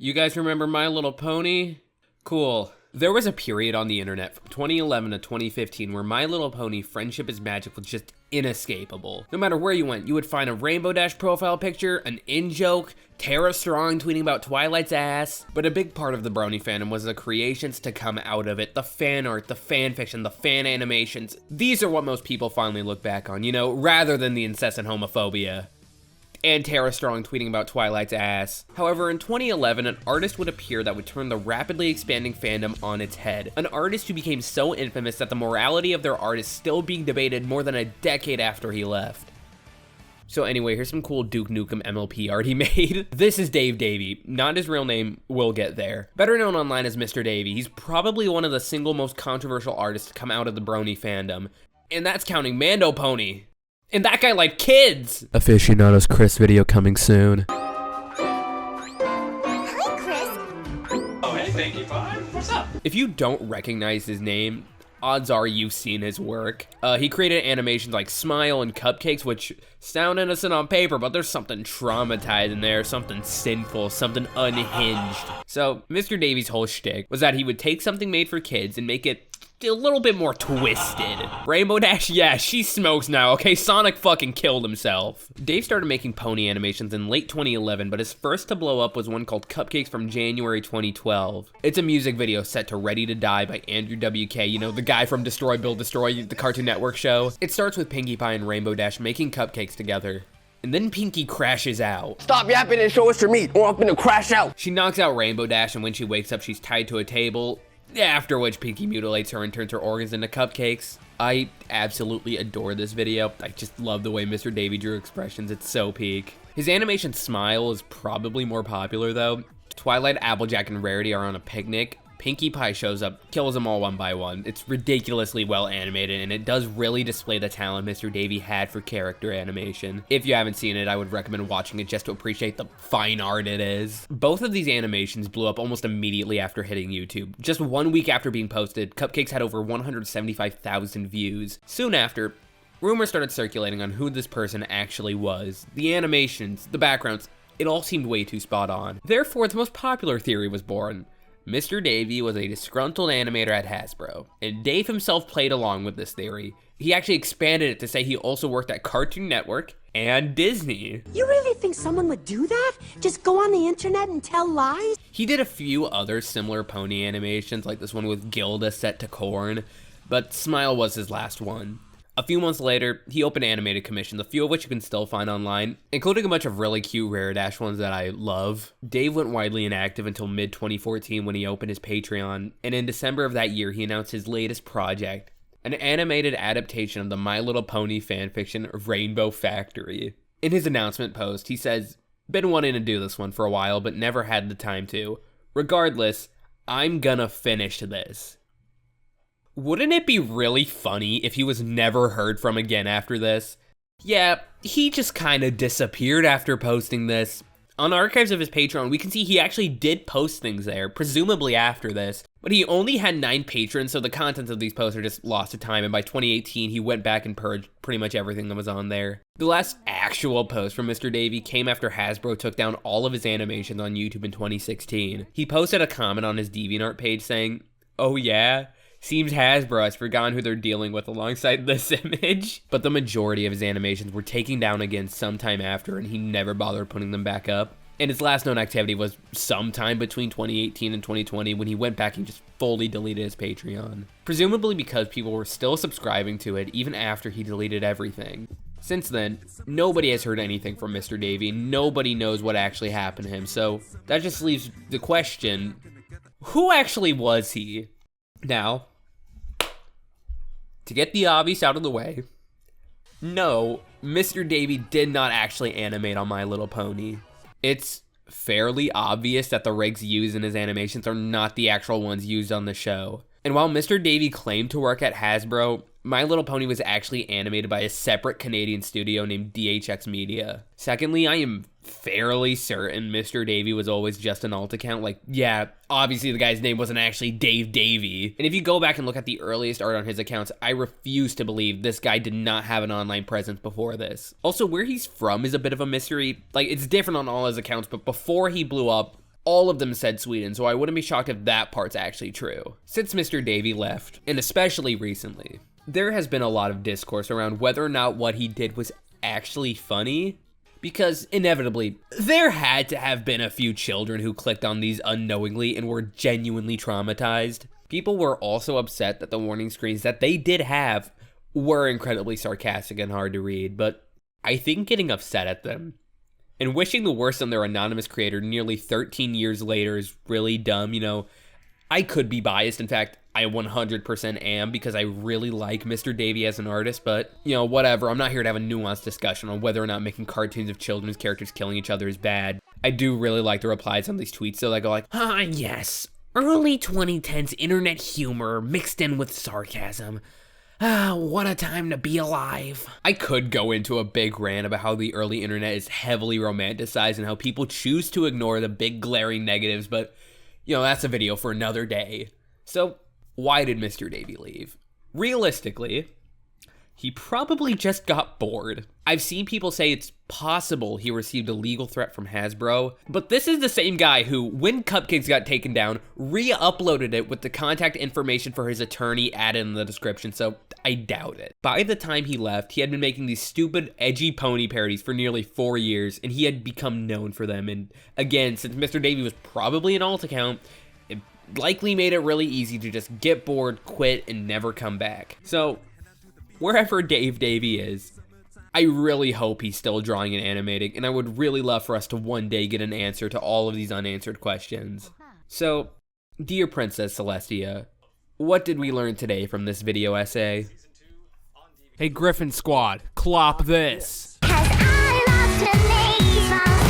You guys remember My Little Pony? Cool. There was a period on the internet from 2011 to 2015 where My Little Pony Friendship is Magic was just inescapable. No matter where you went, you would find a Rainbow Dash profile picture, an in-joke, Tara Strong tweeting about Twilight's ass. But a big part of the Brony fandom was the creations to come out of it, the fan art, the fan fiction, the fan animations. These are what most people finally look back on, you know, rather than the incessant homophobia. And Tara Strong tweeting about Twilight's ass. However, in 2011, an artist would appear that would turn the rapidly expanding fandom on its head. An artist who became so infamous that the morality of their art is still being debated more than a decade after he left. So anyway, here's some cool Duke Nukem MLP art he made. This is Davey, not his real name, we'll get there. Better known online as MisterDavey, he's probably one of the single most controversial artists to come out of the Brony fandom. And that's counting Mando Pony. And that guy liked kids! Aficionados Chris video coming soon. Hi, Chris. Oh, hey, thank you, fine. What's up? If you don't recognize his name, odds are you've seen his work. He created animations like Smile and Cupcakes, which sound innocent on paper, but there's something traumatized in there, something sinful, something unhinged. So, MisterDavey's whole shtick was that he would take something made for kids and make it a little bit more twisted. Rainbow Dash, yeah, she smokes now, okay? Sonic fucking killed himself. Dave started making pony animations in late 2011, but his first to blow up was one called Cupcakes from January 2012. It's a music video set to Ready to Die by Andrew WK, you know, the guy from Destroy Build Destroy, the Cartoon Network show. It starts with Pinkie Pie and Rainbow Dash making cupcakes together. And then Pinkie crashes out. Stop yapping and show us your meat, or I'm gonna crash out. She knocks out Rainbow Dash, and when she wakes up, she's tied to a table. After which Pinkie mutilates her and turns her organs into cupcakes. I absolutely adore this video. I just love the way MisterDavey drew expressions. It's so peak. His animation Smile is probably more popular though. Twilight, Applejack, and Rarity are on a picnic. Pinkie Pie shows up, kills them all one by one. It's ridiculously well animated, and it does really display the talent MisterDavey had for character animation. If you haven't seen it, I would recommend watching it just to appreciate the fine art it is. Both of these animations blew up almost immediately after hitting YouTube. Just 1 week after being posted, Cupcakes had over 175,000 views. Soon after, rumors started circulating on who this person actually was. The animations, the backgrounds, it all seemed way too spot on. Therefore, its most popular theory was born. MisterDavey was a disgruntled animator at Hasbro, and Dave himself played along with this theory. He actually expanded it to say he also worked at Cartoon Network and Disney. You really think someone would do that? Just go on the internet and tell lies? He did a few other similar pony animations, like this one with Gilda set to corn, but Smile was his last one. A few months later, he opened animated commissions, a few of which you can still find online, including a bunch of really cute Rare Dash ones that I love. Dave went widely inactive until mid-2014 when he opened his Patreon, and in December of that year, he announced his latest project, an animated adaptation of the My Little Pony fanfiction Rainbow Factory. In his announcement post, he says, "Been wanting to do this one for a while, but never had the time to. Regardless, I'm gonna finish this." Wouldn't it be really funny if he was never heard from again after this? Yeah, he just kinda disappeared after posting this. On archives of his Patreon, we can see he actually did post things there, presumably after this, but he only had 9 patrons, so the contents of these posts are just lost to time, and by 2018, he went back and purged pretty much everything that was on there. The last actual post from MisterDavey came after Hasbro took down all of his animations on YouTube in 2016. He posted a comment on his DeviantArt page saying, "Oh yeah? Seems Hasbro has forgotten who they're dealing with alongside this image." But the majority of his animations were taken down again sometime after, and he never bothered putting them back up. And his last known activity was sometime between 2018 and 2020 when he went back and just fully deleted his Patreon. Presumably because people were still subscribing to it even after he deleted everything. Since then, nobody has heard anything from MisterDavey. Nobody knows what actually happened to him, so that just leaves the question, who actually was he? Now, to get the obvious out of the way, no, MisterDavey did not actually animate on My Little Pony. It's fairly obvious that the rigs used in his animations are not the actual ones used on the show. And while MisterDavey claimed to work at Hasbro, My Little Pony was actually animated by a separate Canadian studio named DHX Media. Secondly, I am fairly certain MisterDavey was always just an alt account. Like, yeah, obviously the guy's name wasn't actually Davey. And if you go back and look at the earliest art on his accounts, I refuse to believe this guy did not have an online presence before this. Also, where he's from is a bit of a mystery. Like, it's different on all his accounts, but before he blew up, all of them said Sweden, so I wouldn't be shocked if that part's actually true. Since MisterDavey left, and especially recently, there has been a lot of discourse around whether or not what he did was actually funny, because inevitably, there had to have been a few children who clicked on these unknowingly and were genuinely traumatized. People were also upset that the warning screens that they did have were incredibly sarcastic and hard to read, but I think getting upset at them and wishing the worst on their anonymous creator nearly 13 years later is really dumb. You know, I could be biased. In fact, I 100% am, because I really like MisterDavey as an artist, but, you know, whatever. I'm not here to have a nuanced discussion on whether or not making cartoons of children's characters killing each other is bad. I do really like the replies on these tweets, though, that go like, ah, yes, early 2010s internet humor mixed in with sarcasm. Ah, what a time to be alive. I could go into a big rant about how the early internet is heavily romanticized and how people choose to ignore the big glaring negatives, but, you know, that's a video for another day. So, why did MisterDavey leave? Realistically, he probably just got bored. I've seen people say it's possible he received a legal threat from Hasbro, but this is the same guy who, when Cupcakes got taken down, re-uploaded it with the contact information for his attorney added in the description, so I doubt it. By the time he left, he had been making these stupid, edgy pony parodies for nearly 4 years, and he had become known for them, and again, since MisterDavey was probably an alt account, it likely made it really easy to just get bored, quit, and never come back. So, wherever Davey is, I really hope he's still drawing and animating, and I would really love for us to one day get an answer to all of these unanswered questions. So, dear Princess Celestia, what did we learn today from this video essay? Hey Griffin Squad, clop this! 'Cause I love to make fun.